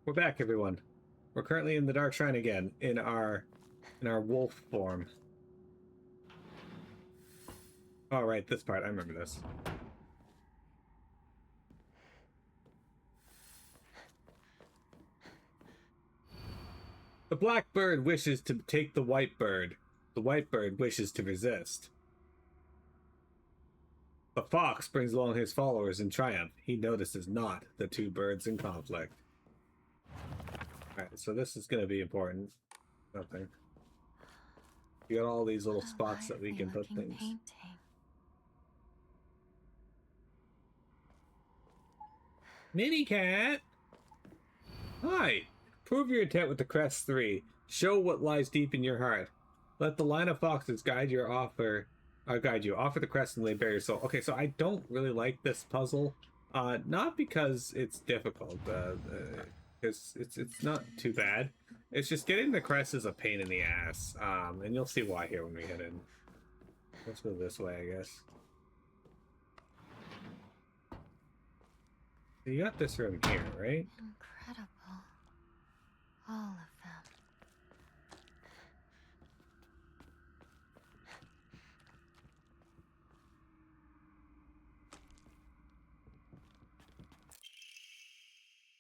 We're back, everyone. We're currently in the Dark Shrine again, in our wolf form. Oh, right, this part. I remember this. The black bird wishes to take the white bird. The white bird wishes to resist. The fox brings along his followers in triumph. He notices not the two birds in conflict. Alright, so this is going to be important. Nothing. You got all these little spots that we can put things. Painting. Minicat! Hi! Prove your intent with the Crest 3. Show what lies deep in your heart. Let the line of foxes guide you. Offer the crest and lay bare your soul. Okay, so I don't really like this puzzle. Not because it's difficult, because it's not too bad. It's just getting the crest is a pain in the ass. And you'll see why here when we head in. Let's go this way, I guess. You got this room here, right? Incredible. All of them.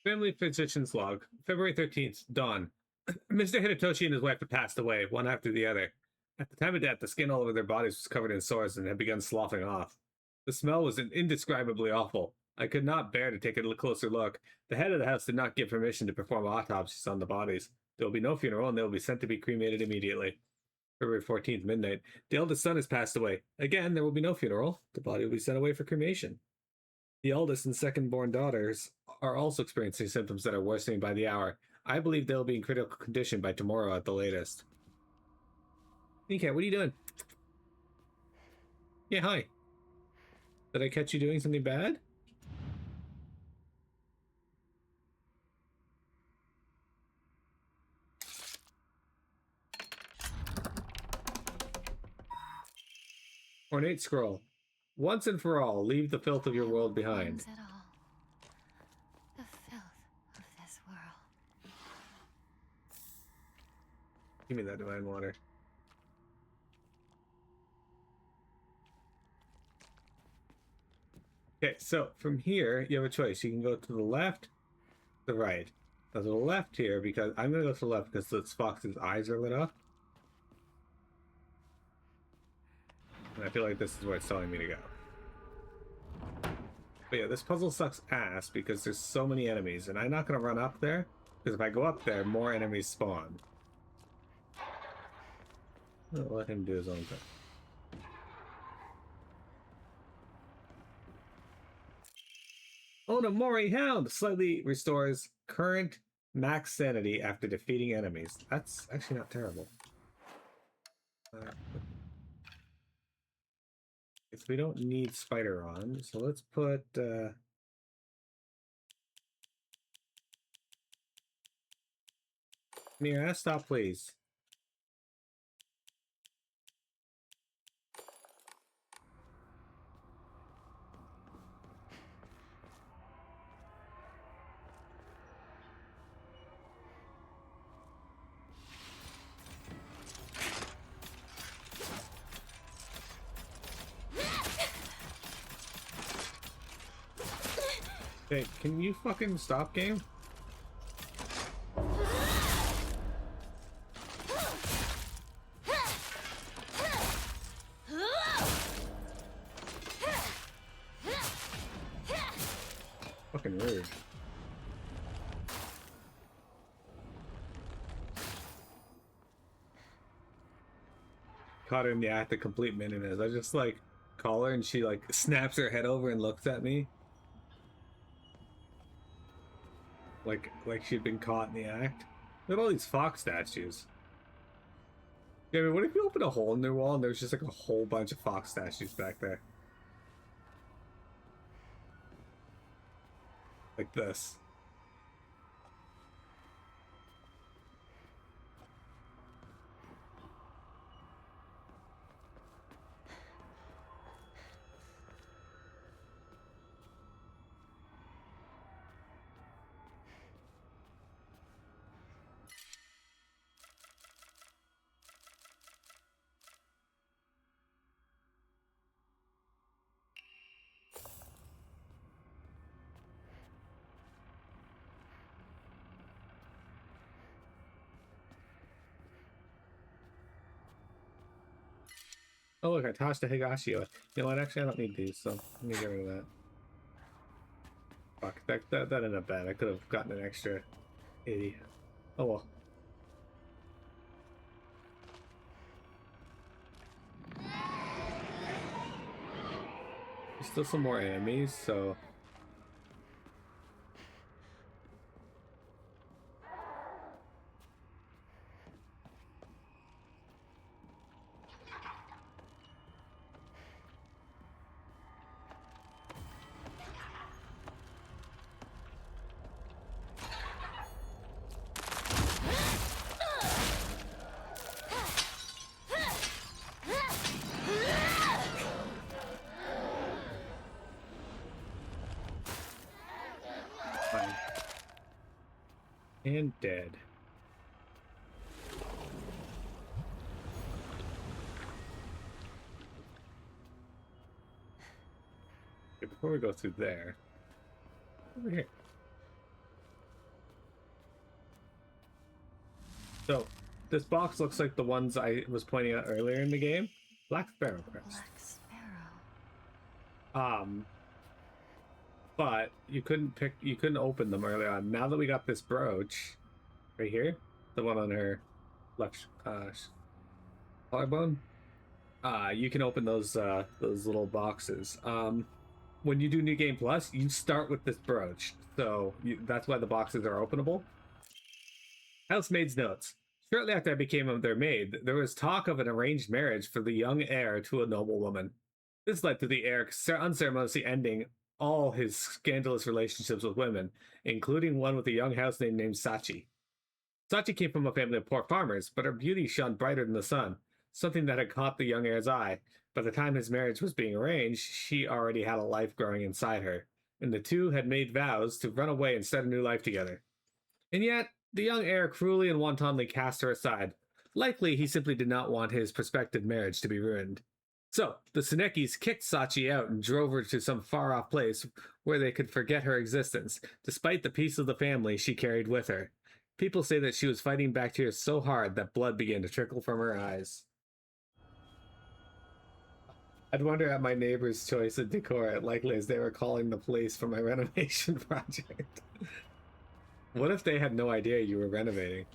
Family physician's log. February 13th, dawn. Mr. Hidetoshi and his wife had passed away, one after the other. At the time of death, the skin all over their bodies was covered in sores and had begun sloughing off. The smell was indescribably awful. I could not bear to take a closer look. The head of the house did not give permission to perform autopsies on the bodies. There will be no funeral, and they will be sent to be cremated immediately. February 14th, midnight. The eldest son has passed away. Again, there will be no funeral. The body will be sent away for cremation. The eldest and second-born daughters are also experiencing symptoms that are worsening by the hour. I believe they'll be in critical condition by tomorrow at the latest. Nika, what are you doing? Yeah, hi. Did I catch you doing something bad? Ornate scroll. Once and for all, leave the filth of your world behind. The filth of this world. Give me that divine water. Okay, so from here, you have a choice. You can go to the left, the right. Now to the left here, because I'm going to go to the left because this fox's eyes are lit up. And I feel like this is where it's telling me to go. But yeah, this puzzle sucks ass because there's so many enemies, and I'm not going to run up there, because if I go up there, more enemies spawn. I'll let him do his own thing. Onamori Hound slightly restores current max sanity after defeating enemies. That's actually not terrible. So we don't need Spider on, so let's put Mira, stop please. Hey, can you fucking stop, game? Fucking rude. Caught her in the act of complete minute. I just like call her and she like snaps her head over and looks at me. Like she'd been caught in the act. Look at all these fox statues. Yeah, I mean, what if you open a hole in their wall and there's just like a whole bunch of fox statues back there? Like this. Oh look, I tossed a Higashio. You know what? Actually, I don't need these, so let me get rid of that. Fuck, that ended up bad. I could have gotten an extra 80. Oh well. There's still some more enemies, so fine. And dead. Okay, before we go through there, over here. So this box looks like the ones I was pointing out earlier in the game. Black Sparrow crest. Black Sparrow. But you couldn't open them earlier on. Now that we got this brooch right here, the one on her left collarbone, you can open those little boxes. When you do New Game Plus, you start with this brooch, so that's why the boxes are openable. Housemaid's notes. Shortly after I became their maid, there was talk of an arranged marriage for the young heir to a noblewoman. This led to the heir unceremoniously ending all his scandalous relationships with women, including one with a young housemaid named Sachi. Sachi came from a family of poor farmers, but her beauty shone brighter than the sun, something that had caught the young heir's eye. By the time his marriage was being arranged, she already had a life growing inside her, and the two had made vows to run away and start a new life together. And yet, the young heir cruelly and wantonly cast her aside. Likely, he simply did not want his prospective marriage to be ruined. So, the Senekis kicked Sachi out and drove her to some far-off place where they could forget her existence, despite the peace of the family she carried with her. People say that she was fighting bacteria so hard that blood began to trickle from her eyes. I'd wonder at my neighbor's choice of decor, likely as they were calling the police for my renovation project. What if they had no idea you were renovating?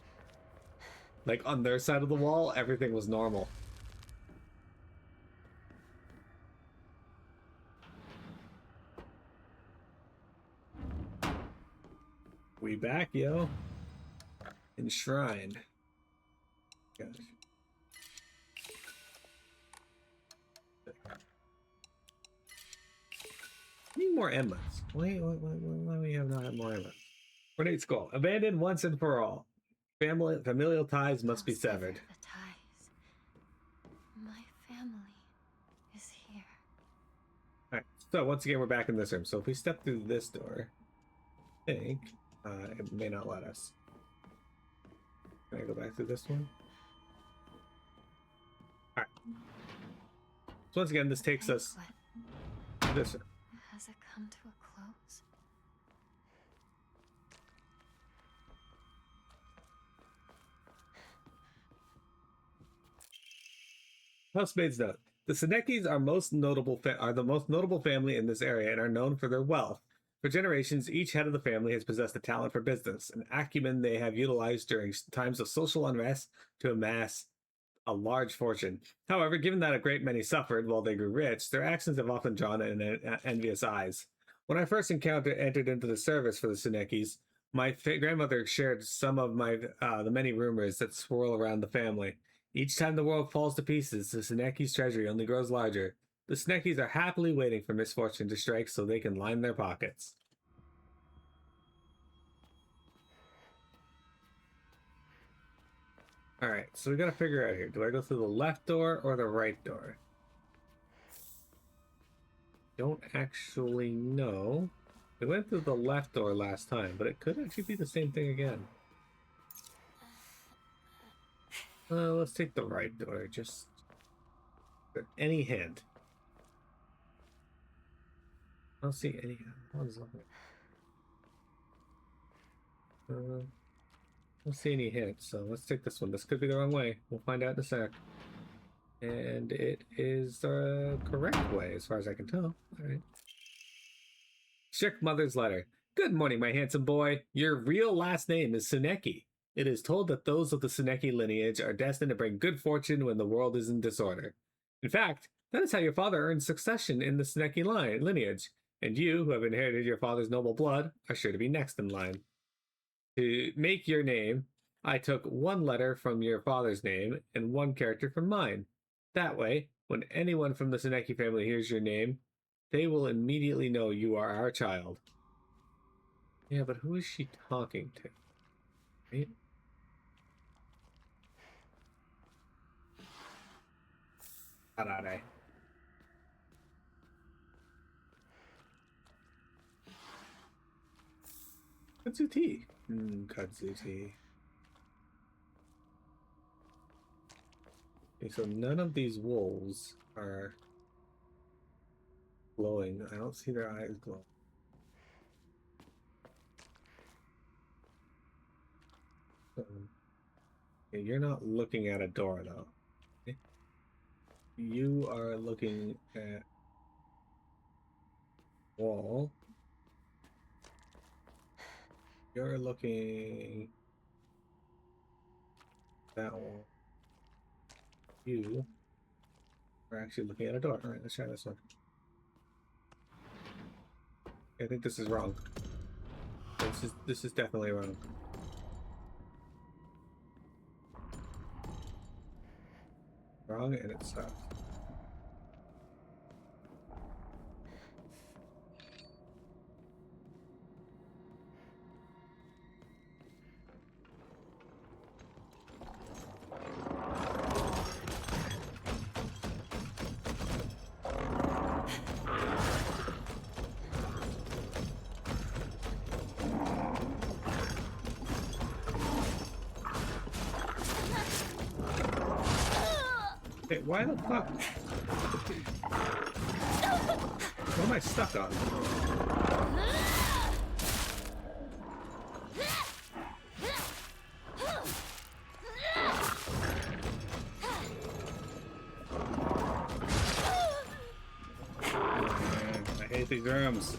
Like, on their side of the wall, everything was normal. We back, yo. Enshrined. Gosh. Need more Emmas. Why we have not had more Emmas? Ornate Skull. Abandoned once and for all. Familial ties must be severed. The ties. My family is here. Alright, so once again, we're back in this room. So if we step through this door, I think it may not let us. Can I go back through this one? Alright. So once again, this takes us to this room. Has it come to a close? Housemaid's note. The Senekis are the most notable family in this area and are known for their wealth. For generations, each head of the family has possessed a talent for business, an acumen they have utilized during times of social unrest to amass a large fortune. However, given that a great many suffered while they grew rich, their actions have often drawn in envious eyes. When I first entered into the service for the Senekis, my grandmother shared some of the many rumors that swirl around the family. Each time the world falls to pieces, the Senekis' treasury only grows larger. The Senekis are happily waiting for misfortune to strike so they can line their pockets. Alright, so we gotta figure out here. Do I go through the left door or the right door? Don't actually know. We went through the left door last time, but it could actually be the same thing again. Let's take the right door, just any hint. I don't see any. What is that? I don't see any hints, so let's take this one. This could be the wrong way. We'll find out in a sec. And it is the correct way, as far as I can tell. All right. Strict Mother's Letter. Good morning, my handsome boy. Your real last name is Tsuneki. It is told that those of the Tsuneki lineage are destined to bring good fortune when the world is in disorder. In fact, that is how your father earned succession in the Tsuneki lineage, and you, who have inherited your father's noble blood, are sure to be next in line. To make your name, I took one letter from your father's name and one character from mine. That way, when anyone from the Tsuneki family hears your name, they will immediately know you are our child. Yeah, but who is she talking to? Right? Harare. Katsuti. Katsuti. Okay, so none of these wolves are glowing. I don't see their eyes glowing. Okay, you're not looking at a door, though. Okay? You are looking at wall. You're looking that wall. You are actually looking at a door. All right, let's try this one. I think this is wrong. This is definitely wrong. Wrong, and it sucks. Hey, why the fuck? What am I stuck on? I hate these rooms.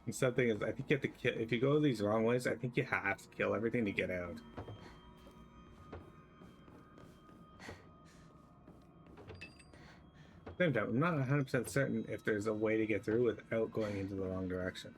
The sad thing is, I think you have to kill. If you go these wrong ways, I think you have to kill everything to get out. Same time, I'm not 100% certain if there's a way to get through without going into the wrong direction.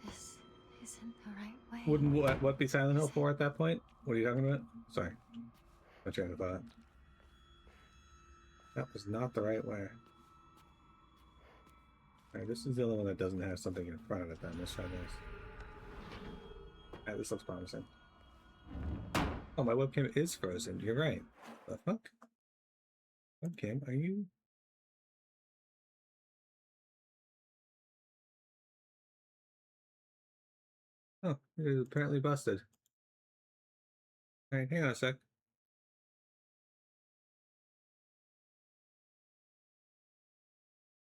This isn't the right way. Wouldn't what be Silent Hill 4 at that point? What are you talking about? Sorry. My train of thought. That was not the right way. Alright, this is the only one that doesn't have something in front of it then. Let's try this. Alright, this looks promising. Oh, my webcam is frozen. You're right. The fuck? Webcam, are you... Oh, it is apparently busted. Alright, hang on a sec.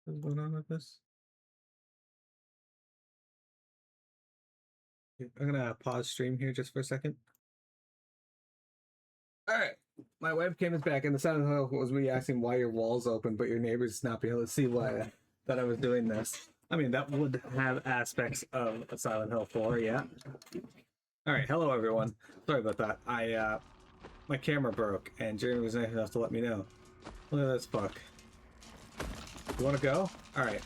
What's going on with this? I'm gonna pause stream here just for a second. Alright, my webcam is back, and the Silent Hill was me asking why your wall's open, but your neighbor's not being able to see why that I was doing this. I mean, that would have aspects of a Silent Hill 4, yeah. Alright, hello everyone. Sorry about that. My camera broke, and Jeremy was nice enough to let me know. Look at this fuck. You wanna go? Alright.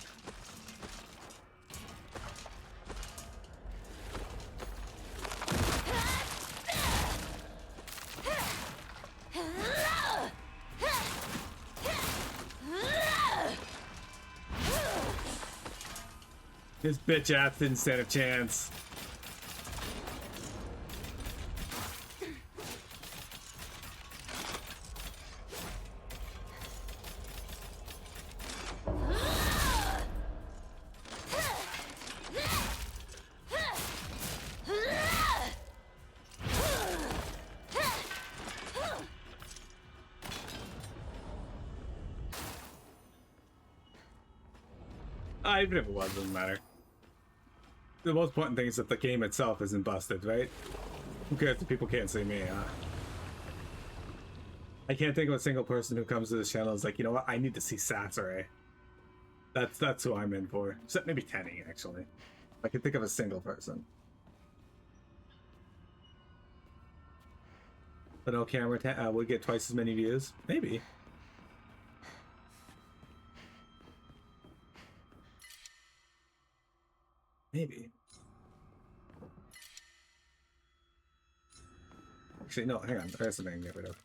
This bitch ass didn't stand a chance. Even if it was, doesn't matter. The most important thing is that the game itself isn't busted, right? Who cares if people can't see me, I can't think of a single person who comes to this channel and is like, you know what, I need to see Satsure. That's who I'm in for. Except maybe Tenny, actually. I can think of a single person. But no camera would get twice as many views? Maybe. Maybe. Actually, no, hang on. There's something I can get rid of.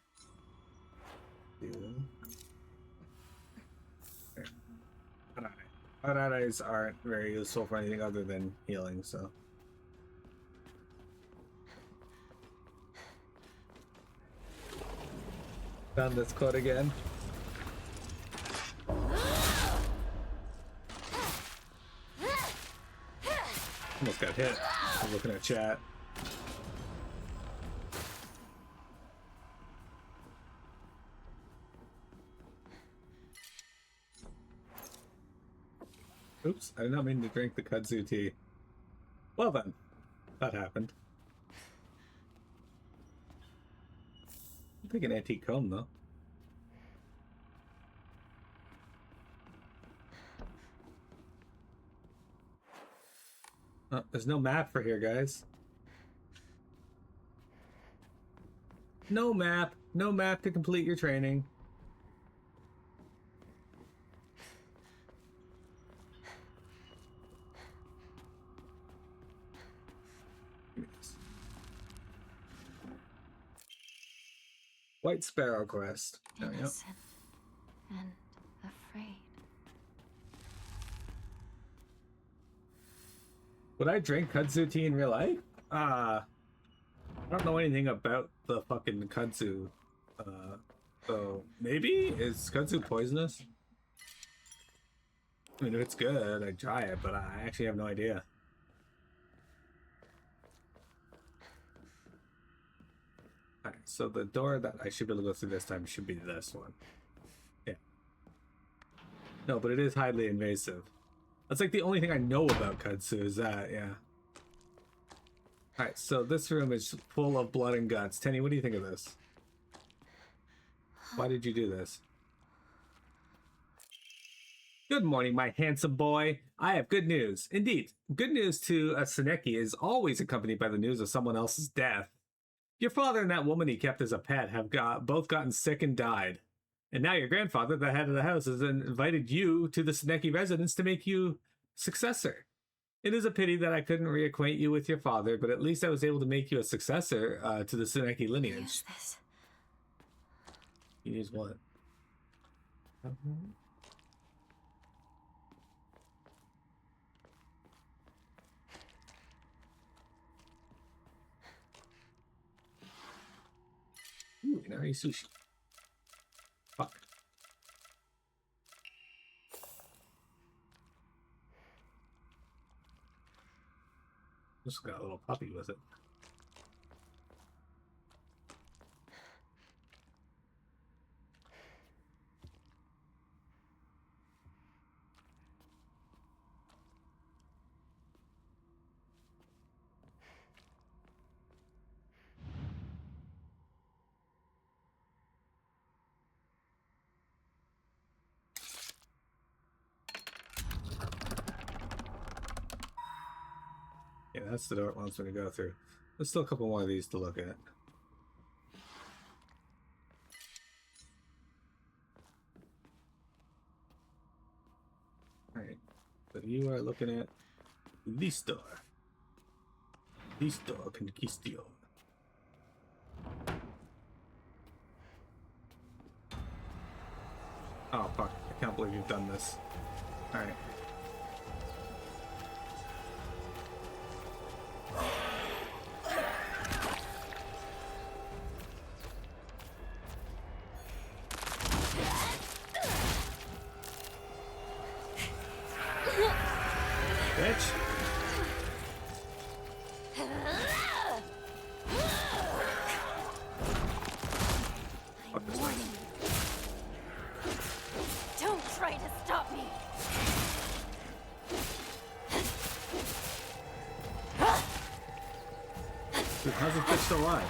Hot aren't very useful for anything other than healing, so. Found this quote again. Almost got hit. I'm looking at chat. Oops, I did not mean to drink the kudzu tea. Well then, that happened. I'll take an antique comb though. Oh, there's no map for here, guys. No map. No map to complete your training. White Sparrow quest. There we go. Innocent and afraid. Would I drink kudzu tea in real life? I don't know anything about the fucking kudzu. So maybe? Is kudzu poisonous? I mean, if it's good, I'd try it, but I actually have no idea. Alright, so the door that I should be able to go through this time should be this one. Yeah. No, but it is highly invasive. That's like the only thing I know about kudzu is that, yeah. Alright, so this room is full of blood and guts. Tenny, what do you think of this? Why did you do this? Good morning, my handsome boy. I have good news. Indeed, good news to a Seneki is always accompanied by the news of someone else's death. Your father and that woman he kept as a pet have both gotten sick and died. And now your grandfather, the head of the house, has invited you to the Seneki residence to make you successor. It is a pity that I couldn't reacquaint you with your father, but at least I was able to make you a successor to the Seneki lineage. Use this. You use what? Ooh, inari sushi. Fuck. Just got a little puppy with it. Yeah, that's the door it wants me to go through. There's still a couple more of these to look at. Alright, so you are looking at this door. This door can kiss you. Oh fuck, I can't believe you've done this. Alright. Bitch. Fuck this thing. Don't try to stop me. Dude, how's this bitch still alive?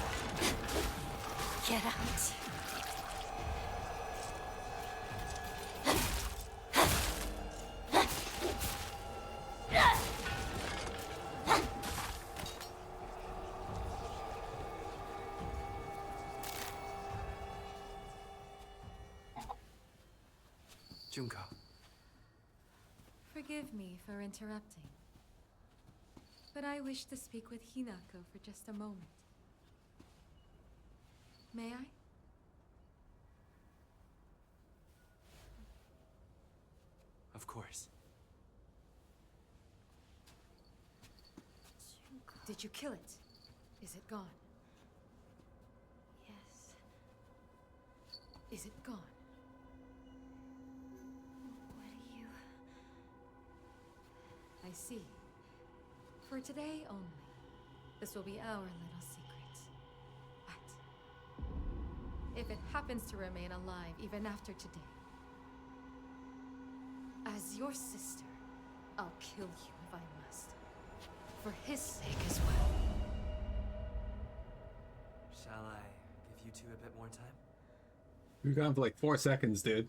Get out. Junko. Forgive me for interrupting, but I wish to speak with Hinako for just a moment. May I? Of course. Did you kill it? Is it gone? Yes. Is it gone? What do you... I see. For today only, this will be our little secret. But if it happens to remain alive even after today, as your sister, I'll kill you if I must. For his sake as well. Shall I give you two a bit more time? You're gone for like 4 seconds, dude.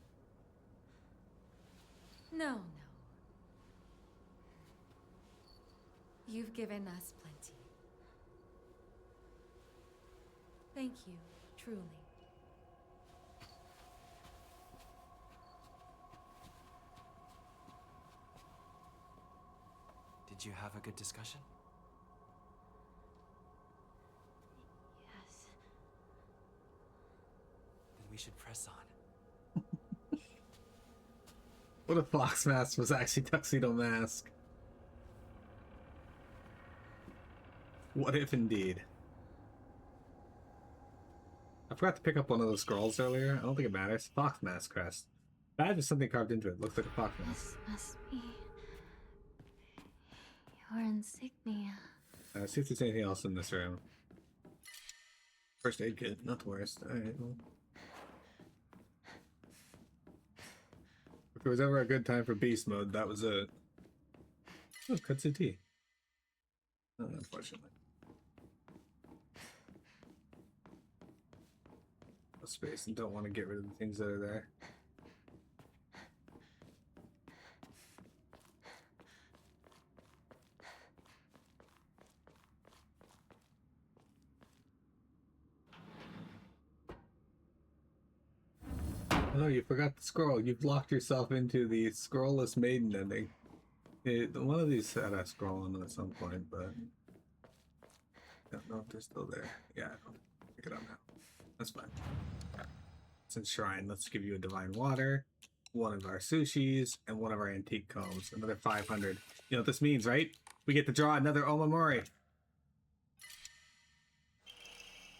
No. You've given us plenty. Thank you, truly. Did you have a good discussion? Yes. Then we should press on. What if Fox Mask was actually Tuxedo Mask? What if indeed? I forgot to pick up one of those scrolls earlier. I don't think it matters. Fox Mask crest. Badge is something carved into it. Looks like a fox mask. This must be... your insignia. See if there's anything else in this room. First aid kit, not the worst. Alright, well. If there was ever a good time for beast mode, that was it. Oh, Katsuti. Oh, unfortunately. No space and don't want to get rid of the things that are there. Oh, you forgot the scroll. You've locked yourself into the scrollless maiden ending. One of these had a scroll on it at some point, but I don't know if they're still there. Yeah, I'll pick it up now. That's fine. It's enshrined. Let's give you a divine water, one of our sushis, and one of our antique combs. Another 500. You know what this means, right? We get to draw another Omamori.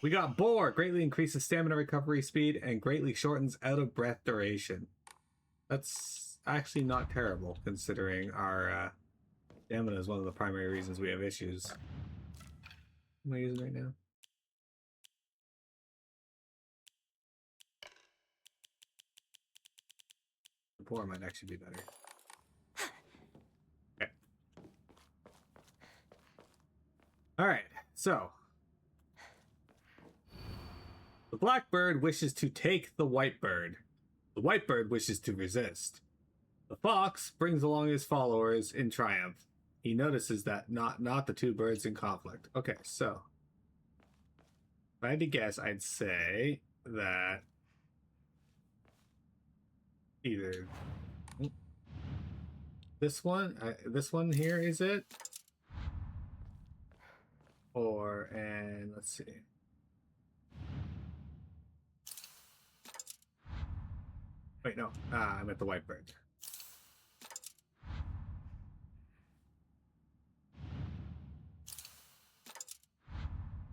We got Boar. Greatly increases stamina recovery speed and greatly shortens out of breath duration. That's actually not terrible considering our stamina is one of the primary reasons we have issues. What am I using right now? The Boar might actually be better. Okay. Alright, so the black bird wishes to take the white bird. The white bird wishes to resist. The fox brings along his followers in triumph. He notices that not the two birds in conflict. Okay, so if I had to guess, I'd say that either this one here is it, or and let's see. Wait, no. I'm at the white bird.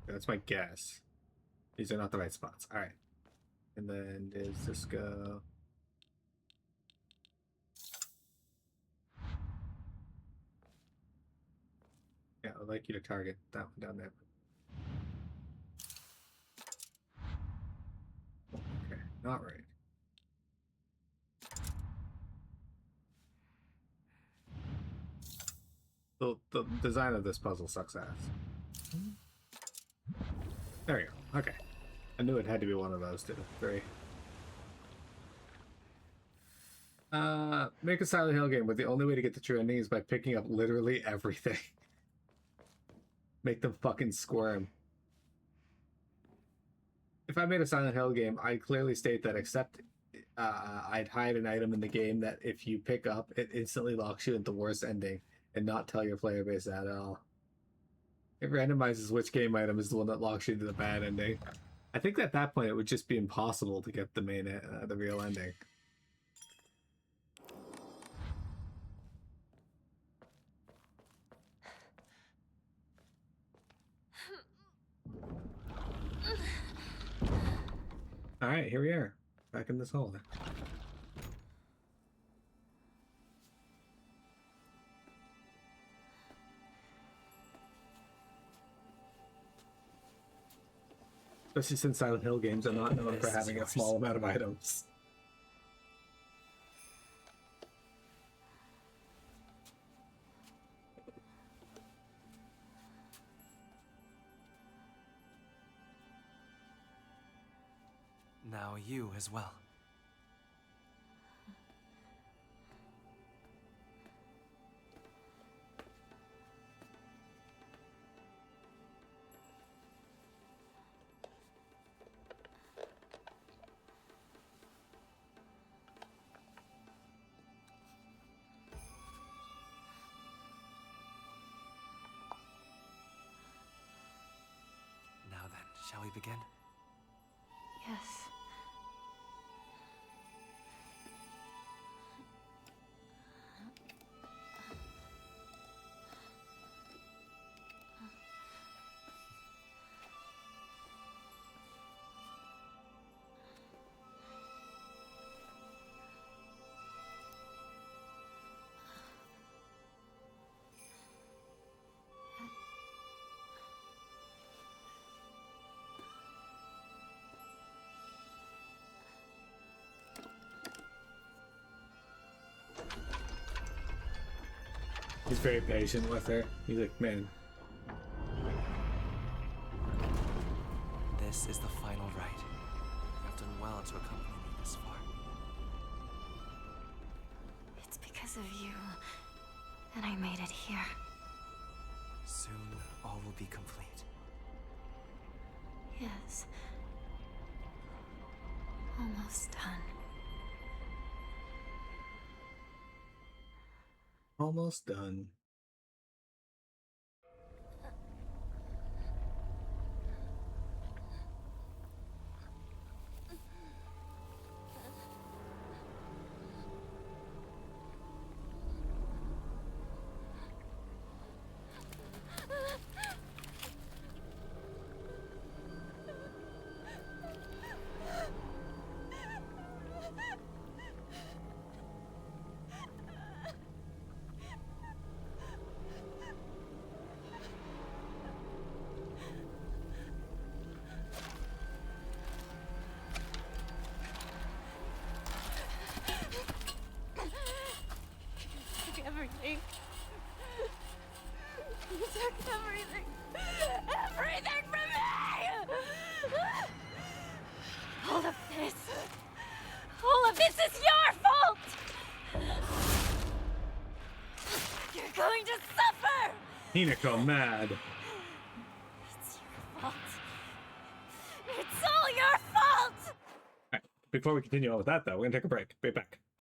That's my guess. These are not the right spots. All right. And then does this go? Yeah, I'd like you to target that one down there. Okay, not right. The design of this puzzle sucks ass. There we go. Okay. I knew it had to be one of those two. 3. Make a Silent Hill game where the only way to get the true ending is by picking up literally everything. Make them fucking squirm. If I made a Silent Hill game, I'd clearly state that except I'd hide an item in the game that if you pick up, it instantly locks you into the worst ending and not tell your player base that at all. It randomizes which game item is the one that locks you into the bad ending. I think at that point it would just be impossible to get the main, the real ending. All right, here we are, back in this hole. Especially since Silent Hill games are not known for having a small amount of items. Now you as well. Now then, shall we begin? Yes. He's very patient with her. He's like, man, This is the final rite. You have done well to accompany me this far. It's because of you that I made it here. Soon, all will be complete. Yes. Almost done. almost done. Everything. You took everything. Everything from me! All of this is your fault! You're going to suffer! Hinako mad. It's your fault. It's all your fault! Alright, before we continue on with that though, we're gonna take a break. Be back.